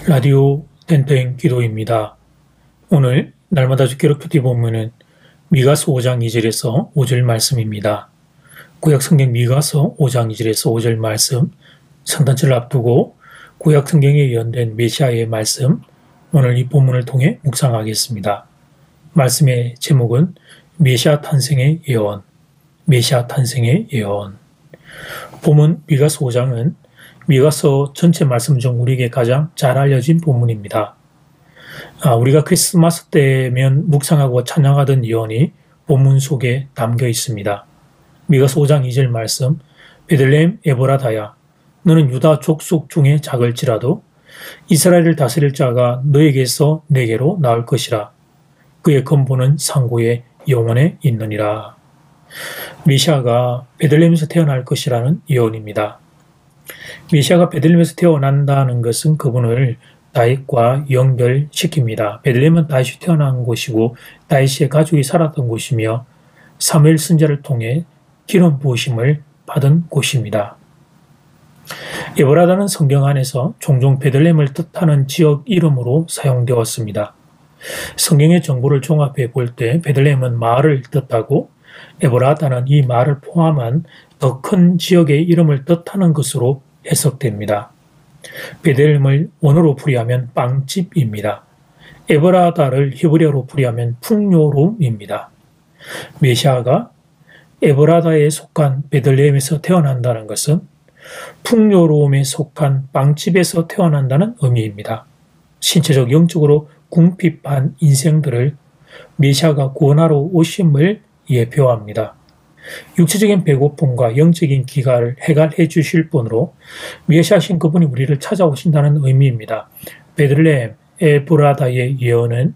라디오 땡땡 기도입니다. 오늘 날마다 주기록 큐티 본문은 미가서 5장 2절에서 5절 말씀입니다. 구약 성경 미가서 5장 2절에서 5절 말씀, 성탄절을 앞두고 구약 성경에 예언된 메시아의 말씀, 오늘 이 본문을 통해 묵상하겠습니다. 말씀의 제목은 메시아 탄생의 예언, 메시아 탄생의 예언. 본문 미가서 5장은 미가서 전체 말씀 중 우리에게 가장 잘 알려진 본문입니다. 우리가 크리스마스 때면 묵상하고 찬양하던 예언이 본문 속에 담겨 있습니다. 미가서 5장 2절 말씀, 베들레헴 에브라다야, 너는 유다 족속 중에 작을지라도 이스라엘을 다스릴 자가 너에게서 내게로 나올 것이라. 그의 근본은 상고의 영원에 있느니라. 메시아가 베들레헴에서 태어날 것이라는 예언입니다. 메시아가 베들레헴에서 태어난다는 것은 그분을 다윗과 연결시킵니다. 베들레헴은 다윗이 태어난 곳이고 다윗의 가족이 살았던 곳이며 사무엘 선지자를 통해 기름 부으심을 받은 곳입니다. 에브라다는 성경 안에서 종종 베들레헴을 뜻하는 지역 이름으로 사용되었습니다. 성경의 정보를 종합해 볼 때 베들레헴은 마을을 뜻하고 에브라다는 이 마을을 포함한 더 큰 지역의 이름을 뜻하는 것으로 해석됩니다. 베들레헴을 원어로 풀이하면 빵집입니다. 에브라다를 히브리어로 풀이하면 풍요로움입니다. 메시아가 에브라다에 속한 베들레헴에서 태어난다는 것은 풍요로움에 속한 빵집에서 태어난다는 의미입니다. 신체적 영적으로 궁핍한 인생들을 메시아가 구원하러 오심을 예표합니다. 육체적인 배고픔과 영적인 기가를 해결해 주실 분으로 메시아신 그분이 우리를 찾아오신다는 의미입니다. 베들레헴 에브라다의 예언은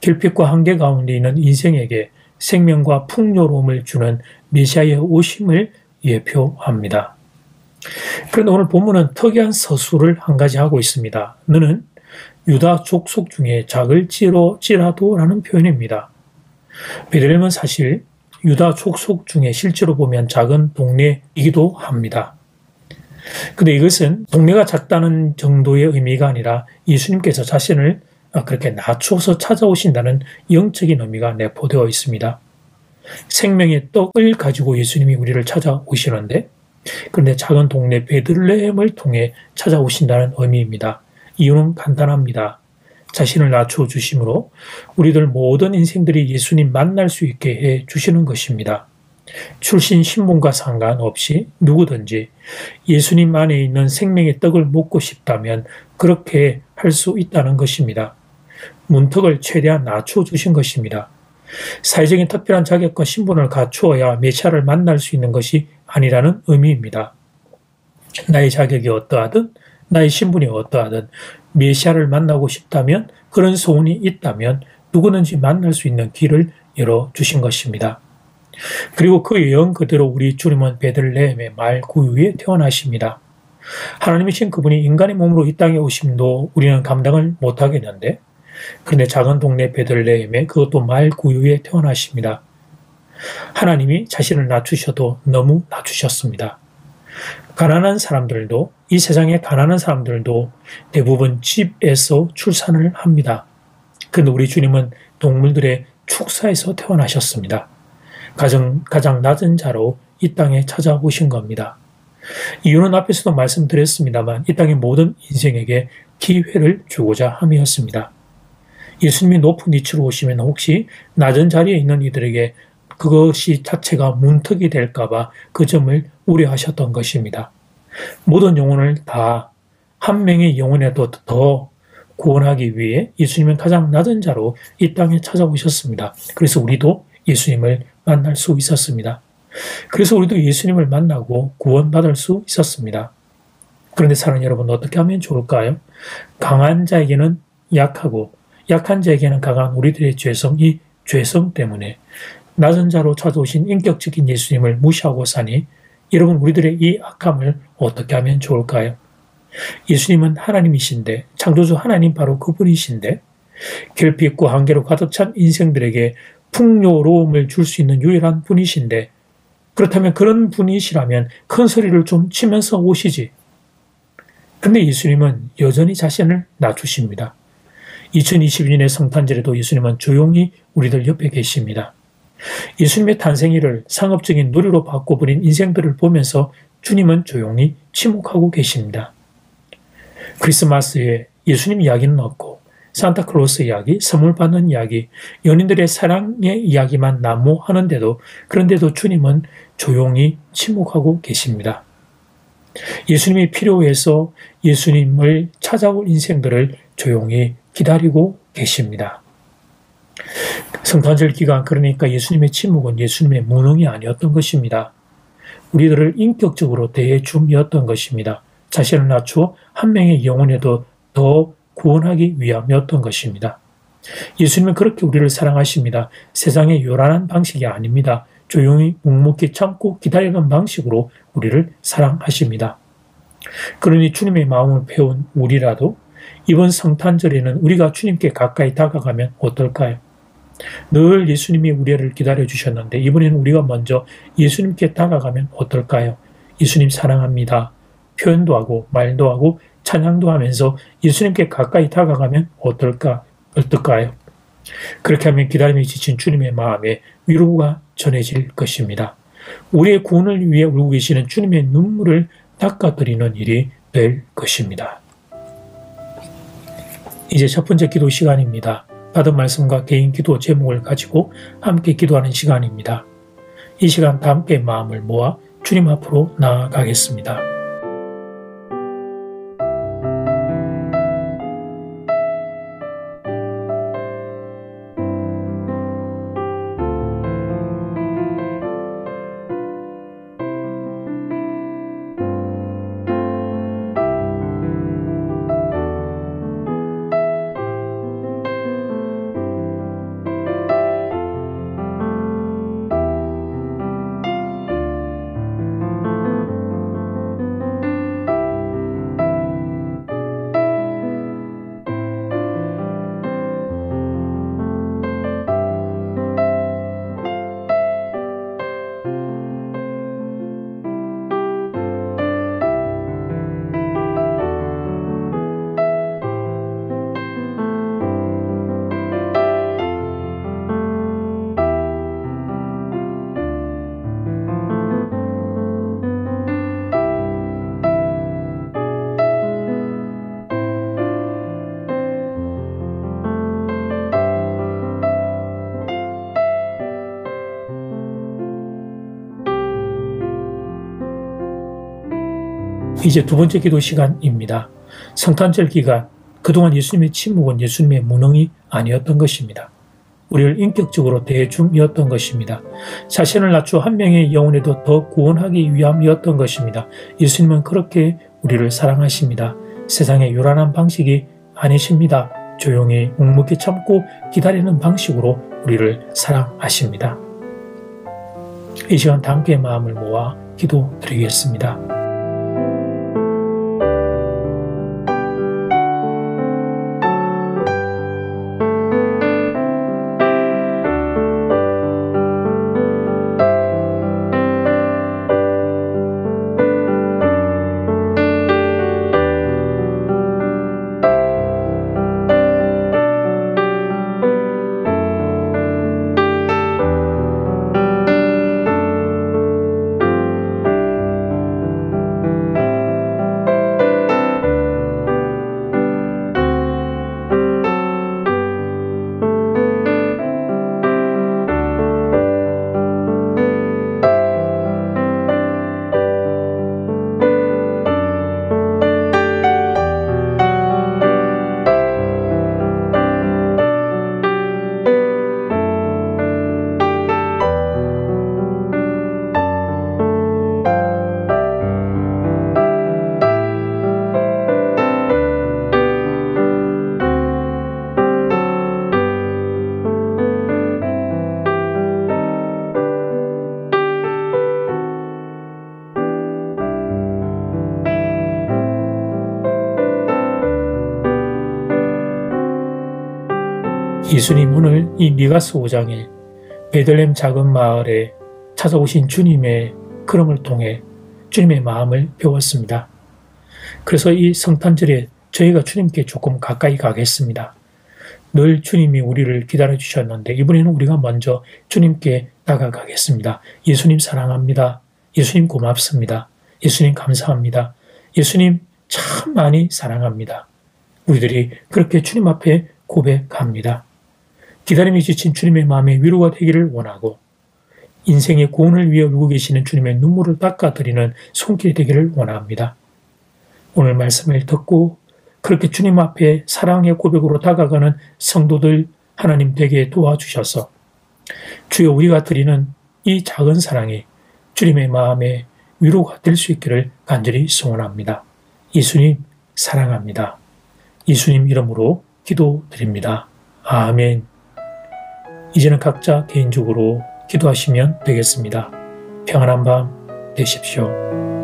결핍과 한계 가운데 있는 인생에게 생명과 풍요로움을 주는 메시아의 오심을 예표합니다. 그런데 오늘 본문은 특이한 서술을 한 가지 하고 있습니다. 너는 유다 족속 중에 작을지라도라는 표현입니다. 베들레헴은 사실 유다 족속 중에 실제로 보면 작은 동네이기도 합니다. 근데 이것은 동네가 작다는 정도의 의미가 아니라 예수님께서 자신을 그렇게 낮춰서 찾아오신다는 영적인 의미가 내포되어 있습니다. 생명의 떡을 가지고 예수님이 우리를 찾아오시는데, 그런데 작은 동네 베들레헴을 통해 찾아오신다는 의미입니다. 이유는 간단합니다. 자신을 낮춰주심으로 우리들 모든 인생들이 예수님 만날 수 있게 해 주시는 것입니다. 출신 신분과 상관없이 누구든지 예수님 안에 있는 생명의 떡을 먹고 싶다면 그렇게 할 수 있다는 것입니다. 문턱을 최대한 낮춰주신 것입니다. 사회적인 특별한 자격과 신분을 갖추어야 메시아를 만날 수 있는 것이 아니라는 의미입니다. 나의 자격이 어떠하든 나의 신분이 어떠하든 메시아를 만나고 싶다면, 그런 소원이 있다면 누구든지 만날 수 있는 길을 열어주신 것입니다. 그리고 그 예언 그대로 우리 주님은 베들레헴의 말 구유에 태어나십니다. 하나님이신 그분이 인간의 몸으로 이 땅에 오심도 우리는 감당을 못하겠는데, 그런데 작은 동네 베들레헴에 그것도 말 구유에 태어나십니다. 하나님이 자신을 낮추셔도 너무 낮추셨습니다. 가난한 사람들도, 이 세상의 가난한 사람들도 대부분 집에서 출산을 합니다. 그런데 우리 주님은 동물들의 축사에서 태어나셨습니다. 가장 낮은 자로 이 땅에 찾아오신 겁니다. 이유는 앞에서도 말씀드렸습니다만 이 땅의 모든 인생에게 기회를 주고자 함이었습니다. 예수님이 높은 위치로 오시면 혹시 낮은 자리에 있는 이들에게 그것이 자체가 문턱이 될까봐 그 점을 우려하셨던 것입니다. 모든 영혼을 다 한 명의 영혼에도 더 구원하기 위해 예수님은 가장 낮은 자로 이 땅에 찾아오셨습니다. 그래서 우리도 예수님을 만날 수 있었습니다. 그래서 우리도 예수님을 만나고 구원받을 수 있었습니다. 그런데 사랑하는 여러분, 어떻게 하면 좋을까요? 강한 자에게는 약하고 약한 자에게는 강한 우리들의 죄성, 이 죄성 때문에 낮은 자로 찾아오신 인격적인 예수님을 무시하고 사니, 여러분, 우리들의 이 악함을 어떻게 하면 좋을까요? 예수님은 하나님이신데, 창조주 하나님 바로 그분이신데, 결핍과 한계로 가득 찬 인생들에게 풍요로움을 줄 수 있는 유일한 분이신데, 그렇다면 그런 분이시라면 큰 소리를 좀 치면서 오시지. 그런데 예수님은 여전히 자신을 낮추십니다. 2022년의 성탄절에도 예수님은 조용히 우리들 옆에 계십니다. 예수님의 탄생일을 상업적인 놀이로 바꿔버린 인생들을 보면서 주님은 조용히 침묵하고 계십니다. 크리스마스에 예수님 이야기는 없고 산타클로스 이야기, 선물 받는 이야기, 연인들의 사랑의 이야기만 난무하는데도 그런데도 주님은 조용히 침묵하고 계십니다. 예수님이 필요해서 예수님을 찾아올 인생들을 조용히 기다리고 계십니다. 성탄절 기간, 그러니까 예수님의 침묵은 예수님의 무능이 아니었던 것입니다. 우리들을 인격적으로 대해 줌이었던 것입니다. 자신을 낮추어 한 명의 영혼에도 더 구원하기 위함이었던 것입니다. 예수님은 그렇게 우리를 사랑하십니다. 세상의 요란한 방식이 아닙니다. 조용히 묵묵히 참고 기다리는 방식으로 우리를 사랑하십니다. 그러니 주님의 마음을 배운 우리라도 이번 성탄절에는 우리가 주님께 가까이 다가가면 어떨까요? 늘 예수님이 우리를 기다려 주셨는데 이번에는 우리가 먼저 예수님께 다가가면 어떨까요? 예수님 사랑합니다. 표현도 하고 말도 하고 찬양도 하면서 예수님께 가까이 다가가면 어떨까요? 그렇게 하면 기다림에 지친 주님의 마음에 위로가 전해질 것입니다. 우리의 구원을 위해 울고 계시는 주님의 눈물을 닦아드리는 일이 될 것입니다. 이제 첫 번째 기도 시간입니다. 받은 말씀과 개인 기도 제목을 가지고 함께 기도하는 시간입니다. 이 시간 다 함께 마음을 모아 주님 앞으로 나아가겠습니다. 이제 두 번째 기도 시간입니다. 성탄절 기간, 그동안 예수님의 침묵은 예수님의 무능이 아니었던 것입니다. 우리를 인격적으로 대해줌이었던 것입니다. 자신을 낮추어 한 명의 영혼에도 더 구원하기 위함이었던 것입니다. 예수님은 그렇게 우리를 사랑하십니다. 세상의 요란한 방식이 아니십니다. 조용히 묵묵히 참고 기다리는 방식으로 우리를 사랑하십니다. 이 시간 다 함께 마음을 모아 기도드리겠습니다. 예수님 오늘 이 미가서 5장에 베들레헴 작은 마을에 찾아오신 주님의 걸음을 통해 주님의 마음을 배웠습니다. 그래서 이 성탄절에 저희가 주님께 조금 가까이 가겠습니다. 늘 주님이 우리를 기다려 주셨는데 이번에는 우리가 먼저 주님께 다가가겠습니다. 예수님 사랑합니다. 예수님 고맙습니다. 예수님 감사합니다. 예수님 참 많이 사랑합니다. 우리들이 그렇게 주님 앞에 고백합니다. 기다림이 지친 주님의 마음에 위로가 되기를 원하고 인생의 구원을 위해 울고 계시는 주님의 눈물을 닦아드리는 손길이 되기를 원합니다. 오늘 말씀을 듣고 그렇게 주님 앞에 사랑의 고백으로 다가가는 성도들 하나님 되게 도와주셔서 주여 우리가 드리는 이 작은 사랑이 주님의 마음에 위로가 될 수 있기를 간절히 소원합니다. 예수님 사랑합니다. 예수님 이름으로 기도드립니다. 아멘. 이제는 각자 개인적으로 기도하시면 되겠습니다. 평안한 밤 되십시오.